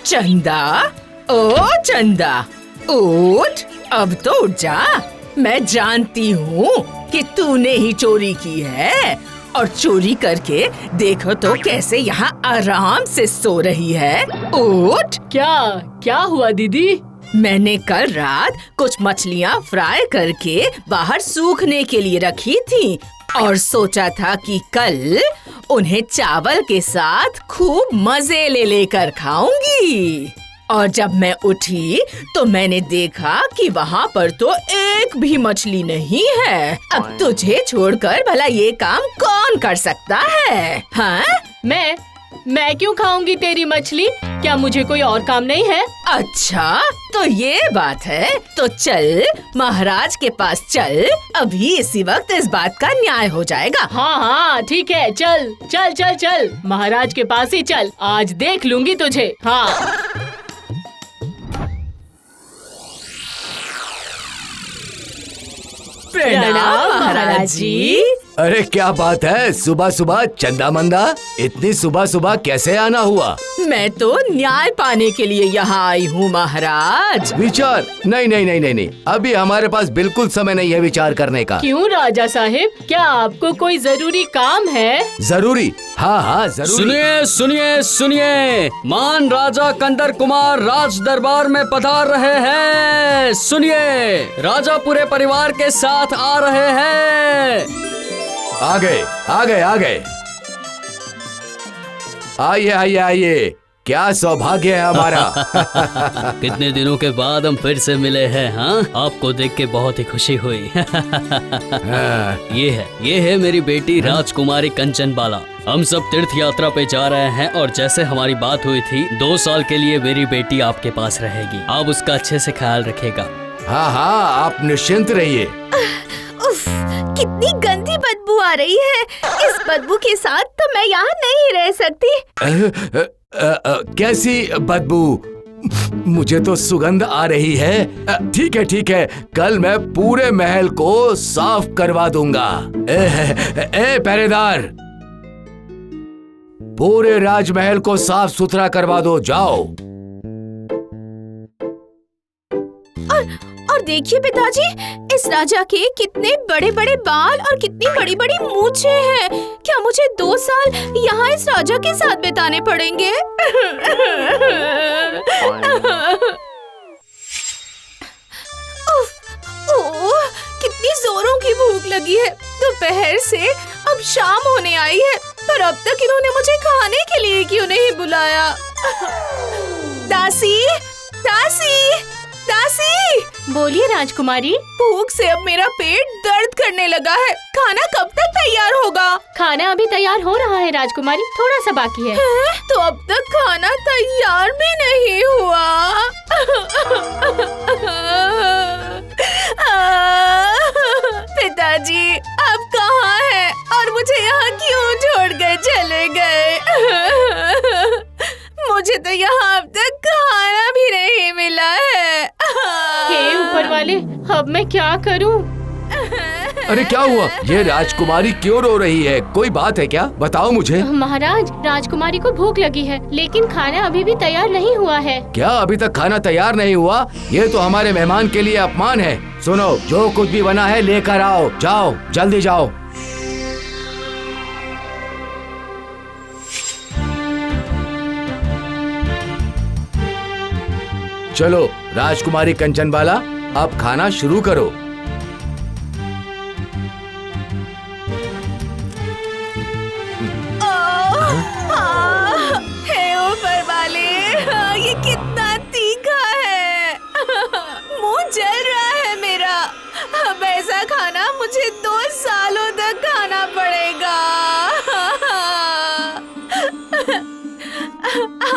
चंदा, ओ चंदा, उठ, अब तो उठ जा। मैं जानती हूँ कि तूने ही चोरी की है और चोरी करके देखो तो कैसे यहाँ आराम से सो रही है। उठ। क्या क्या हुआ दीदी? मैंने कल रात कुछ मछलियाँ फ्राई करके बाहर सूखने के लिए रखी थी और सोचा था कि कल उन्हें चावल के साथ खूब मजे ले लेकर खाऊंगी। और जब मैं उठी तो मैंने देखा कि वहाँ पर तो एक भी मछली नहीं है। अब तुझे छोड़कर भला ये काम कौन कर सकता है? हाँ? मैं क्यों खाऊंगी तेरी मछली? क्या मुझे कोई और काम नहीं है? अच्छा, तो ये बात है। तो चल महाराज के पास चल, अभी इसी वक्त इस बात का न्याय हो जाएगा। हाँ ठीक है, चल चल चल चल, महाराज के पास ही चल, आज देख लूंगी तुझे। हाँ। प्रणाम महाराज जी। अरे क्या बात है, सुबह सुबह चंदा मंदा, इतनी सुबह सुबह कैसे आना हुआ? मैं तो न्याय पाने के लिए यहाँ आई हूँ महाराज। विचार? नहीं नहीं नहीं नहीं नहीं, अभी हमारे पास बिल्कुल समय नहीं है विचार करने का। क्यों राजा साहिब, क्या आपको कोई जरूरी काम है? जरूरी? हाँ हाँ जरूरी। सुनिए सुनिए सुनिए, मान राजा कंदर कुमार राज दरबार में पधार रहे हैं। सुनिए, राजा पूरे परिवार के साथ आ रहे हैं। आ गए आ गए आ गए, आइए आइए आइए, क्या सौभाग्य है हमारा। कितने दिनों के बाद हम फिर से मिले हैं। हाँ, आपको देख के बहुत ही खुशी हुई। ये है मेरी बेटी राजकुमारी कंचन बाला। हम सब तीर्थ यात्रा पे जा रहे हैं और जैसे हमारी बात हुई थी, 2 साल के लिए मेरी बेटी आपके पास रहेगी। आप उसका अच्छे से ख्याल रखेगा। हाँ हाँ, आप निश्चिंत रहिए। उफ, कितनी गंदी बदबू आ रही है। इस बदबू के साथ तो मैं यहाँ नहीं रह सकती। कैसी बदबू? मुझे तो सुगंध आ रही है। ठीक है, कल मैं पूरे महल को साफ करवा दूंगा। पहरेदार, पूरे राजमहल को साफ सुथरा करवा दो, जाओ। और देखिए पिताजी, इस राजा के कितने बड़े बड़े बाल और कितनी बड़ी बड़ी मूछें हैं। क्या मुझे 2 साल यहाँ इस राजा के साथ बिताने पड़ेंगे? ओह, कितनी जोरों की भूख लगी है। दोपहर से अब शाम होने आई है, पर अब तक इन्होंने मुझे खाने के लिए क्यों नहीं बुलाया? दासी, दासी, दासी! बोलिए राजकुमारी। भूख से अब मेरा पेट दर्द करने लगा है। खाना कब तक तैयार होगा? खाना अभी तैयार हो रहा है राजकुमारी, थोड़ा सा बाकी है। तो अब तक खाना तैयार भी नहीं हुआ। पिताजी, आप कहाँ हैं और मुझे यहाँ क्यों छोड़ कर चले गए? मुझे तो यहाँ अब तक खाना भी नहीं मिला है। हे ऊपर वाले, अब मैं क्या करूं? अरे क्या हुआ? ये राजकुमारी क्यों रो रही है? कोई बात है क्या? बताओ मुझे। महाराज, राजकुमारी को भूख लगी है, लेकिन खाना अभी भी तैयार नहीं हुआ है। क्या अभी तक खाना तैयार नहीं हुआ? ये तो हमारे मेहमान के लिए अपमान है। सुनो, जो कुछ भी बना है लेकर आओ, जाओ जल्दी जाओ। चलो राजकुमारी कंचन बाला, अब खाना शुरू करो। हे ऊपर वाले, ये कितना तीखा है। मुंह जल रहा है मेरा। अब ऐसा खाना मुझे 2 सालों तक खाना पड़ेगा।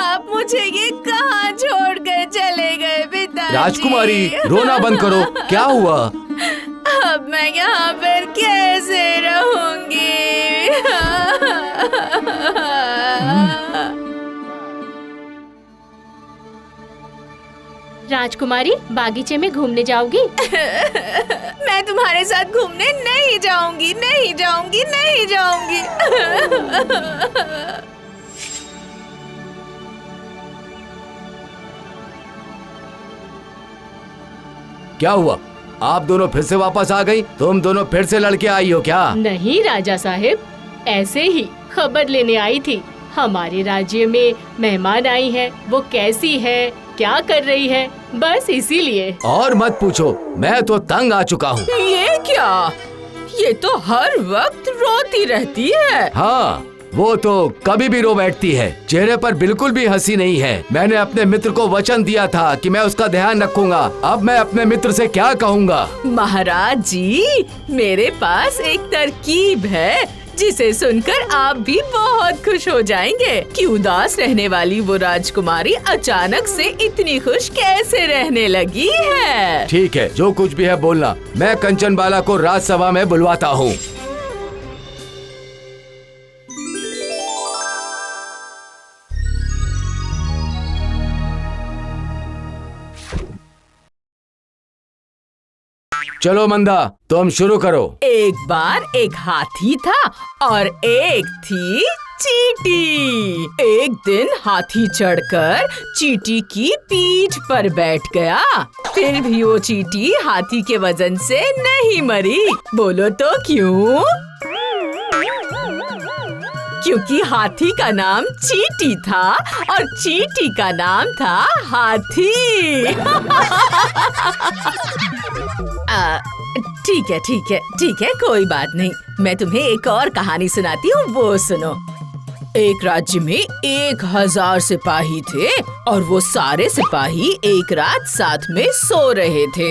आप मुझे ये कहाँ छोड़कर चले गए पिताजी? राजकुमारी, रोना बंद करो। क्या हुआ? अब मैं यहाँ पर कैसे रहूंगी? राजकुमारी, बागीचे में घूमने जाओगी? मैं तुम्हारे साथ घूमने नहीं जाऊंगी, नहीं जाऊंगी, नहीं जाऊंगी। क्या हुआ? आप दोनों फिर से वापस आ गई? तुम दोनों फिर से लड़के आई हो क्या? नहीं राजा साहिब, ऐसे ही खबर लेने आई थी। हमारे राज्य में मेहमान आई है, वो कैसी है, क्या कर रही है, बस इसीलिए। और मत पूछो, मैं तो तंग आ चुका हूँ। ये क्या? ये तो हर वक्त रोती रहती है। हाँ, वो तो कभी भी रो बैठती है, चेहरे पर बिल्कुल भी हंसी नहीं है। मैंने अपने मित्र को वचन दिया था कि मैं उसका ध्यान रखूंगा। अब मैं अपने मित्र से क्या कहूँगा? महाराज जी, मेरे पास एक तरकीब है जिसे सुनकर आप भी बहुत खुश हो जाएंगे कि उदास रहने वाली वो राजकुमारी अचानक से इतनी खुश कैसे रहने लगी है। ठीक है, जो कुछ भी है बोलना। मैं कंचन बाला को राजसभा में बुलवाता हूँ। चलो मंदा, तुम शुरू करो। एक बार एक हाथी था और एक थी चींटी। एक दिन हाथी चढ़कर चींटी की पीठ पर बैठ गया। फिर भी वो चींटी हाथी के वजन से नहीं मरी। बोलो तो क्यों? क्योंकि हाथी का नाम चींटी था और चींटी का नाम था हाथी। ठीक है, कोई बात नहीं। मैं तुम्हें एक और कहानी सुनाती हूँ, वो सुनो। एक राज्य में 1000 सिपाही थे और वो सारे सिपाही एक रात साथ में सो रहे थे।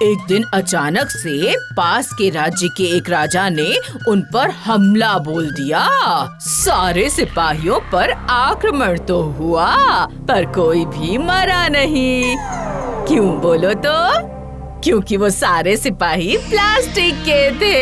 एक दिन अचानक से पास के राज्य के एक राजा ने उन पर हमला बोल दिया। सारे सिपाहियों पर आक्रमण तो हुआ, पर कोई भी मरा नहीं। क्यों बोलो तो? क्योंकि वो सारे सिपाही प्लास्टिक के थे।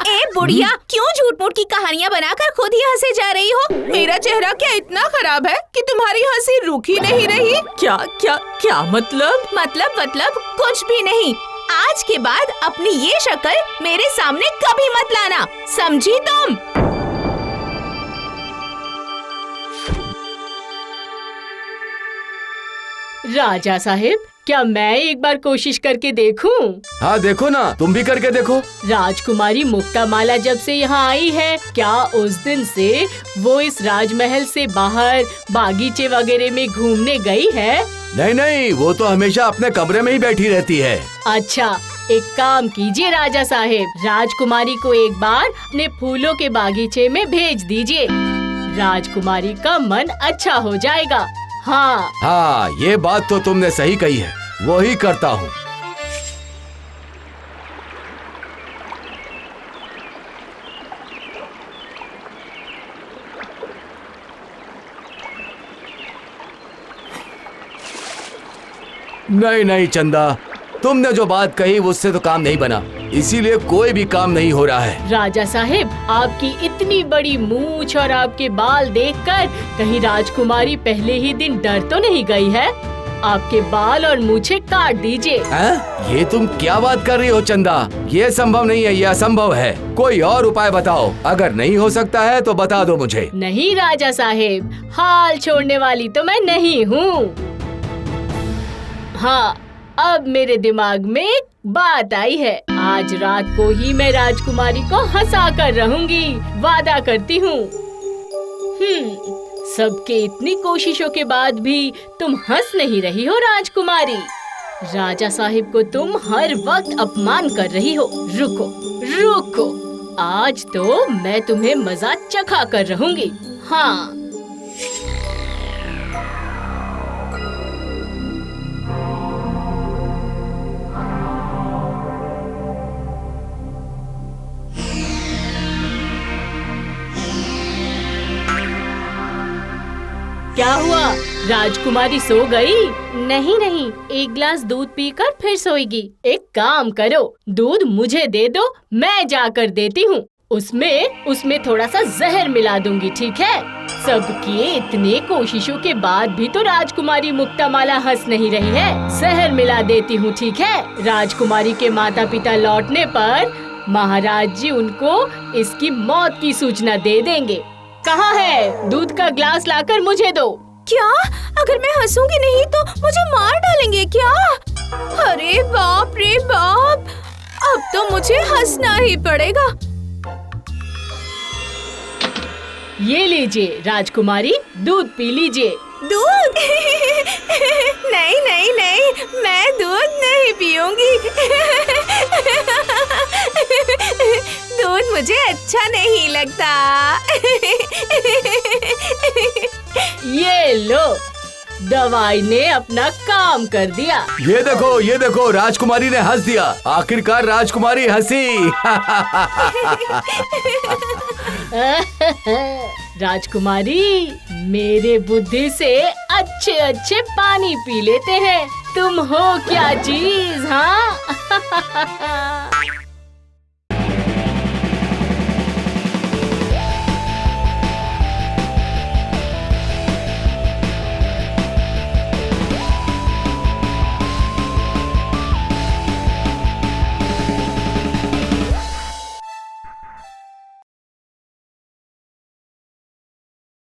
ए बुढ़िया, क्यों झूठ मूठ की कहानियाँ बनाकर खुद ही हंसे जा रही हो? मेरा चेहरा क्या इतना खराब है कि तुम्हारी हंसी रुक ही नहीं रही? क्या क्या क्या मतलब? मतलब कुछ भी नहीं। आज के बाद अपनी ये शक्ल मेरे सामने कभी मत लाना, समझी तुम? राजा साहिब, क्या मैं एक बार कोशिश करके देखूं? हाँ देखो ना, तुम भी करके देखो। राजकुमारी मुक्तामाला जब से यहाँ आई है, क्या उस दिन से वो इस राजमहल से बाहर बागीचे वगैरह में घूमने गई है? नहीं, वो तो हमेशा अपने कमरे में ही बैठी रहती है। अच्छा, एक काम कीजिए राजा साहिब, राजकुमारी को एक बार अपने फूलों के बागीचे में भेज दीजिए। राजकुमारी का मन अच्छा हो जाएगा। हाँ, ये बात तो तुमने सही कही है, वही करता हूँ। नहीं चंदा, तुमने जो बात कही उससे तो काम नहीं बना, इसीलिए कोई भी काम नहीं हो रहा है। राजा साहिब, आपकी इतनी बड़ी मूंछ और आपके बाल देखकर कहीं राजकुमारी पहले ही दिन डर तो नहीं गई है? आपके बाल और मूछें काट दीजिए। ये तुम क्या बात कर रही हो चंदा? ये संभव नहीं है, ये असंभव है। कोई और उपाय बताओ, अगर नहीं हो सकता है तो बता दो मुझे। नहीं राजा साहिब, हाल छोड़ने वाली तो मैं नहीं हूँ। हाँ, अब मेरे दिमाग में एक बात आई है। आज रात को ही मैं राजकुमारी को हंसा कर रहूंगी, वादा करती हूँ। सबके इतनी कोशिशों के बाद भी तुम हंस नहीं रही हो राजकुमारी। राजा साहिब को तुम हर वक्त अपमान कर रही हो। रुको, आज तो मैं तुम्हें मजा चखा कर रहूंगी। हाँ, क्या हुआ? राजकुमारी सो गई? नहीं, एक गिलास दूध पीकर फिर सोएगी। एक काम करो, दूध मुझे दे दो, मैं जाकर देती हूँ। उसमें थोड़ा सा जहर मिला दूंगी, ठीक है? सबकी इतने कोशिशों के बाद भी तो राजकुमारी मुक्तामाला हंस नहीं रही है। जहर मिला देती हूँ, ठीक है? राजकुमारी के माता पिता लौटने पर महाराज जी उनको इसकी मौत की सूचना दे देंगे। कहाँ है? दूध का ग्लास लाकर मुझे दो। क्या अगर मैं हंसूंगी नहीं तो मुझे मार डालेंगे क्या? अरे बाप रे बाप, अब तो मुझे हंसना ही पड़ेगा। ये लीजिए राजकुमारी, दूध पी लीजिए। दूध? नहीं नहीं नहीं, मैं दूध नहीं पीऊंगी। दूध मुझे अच्छा नहीं लगता। ये लो, दवाई ने अपना काम कर दिया। ये देखो राजकुमारी ने हंस दिया। आखिरकार राजकुमारी हंसी। राजकुमारी मेरे बुद्धि से अच्छे अच्छे पानी पी लेते हैं। तुम हो क्या चीज, हाँ?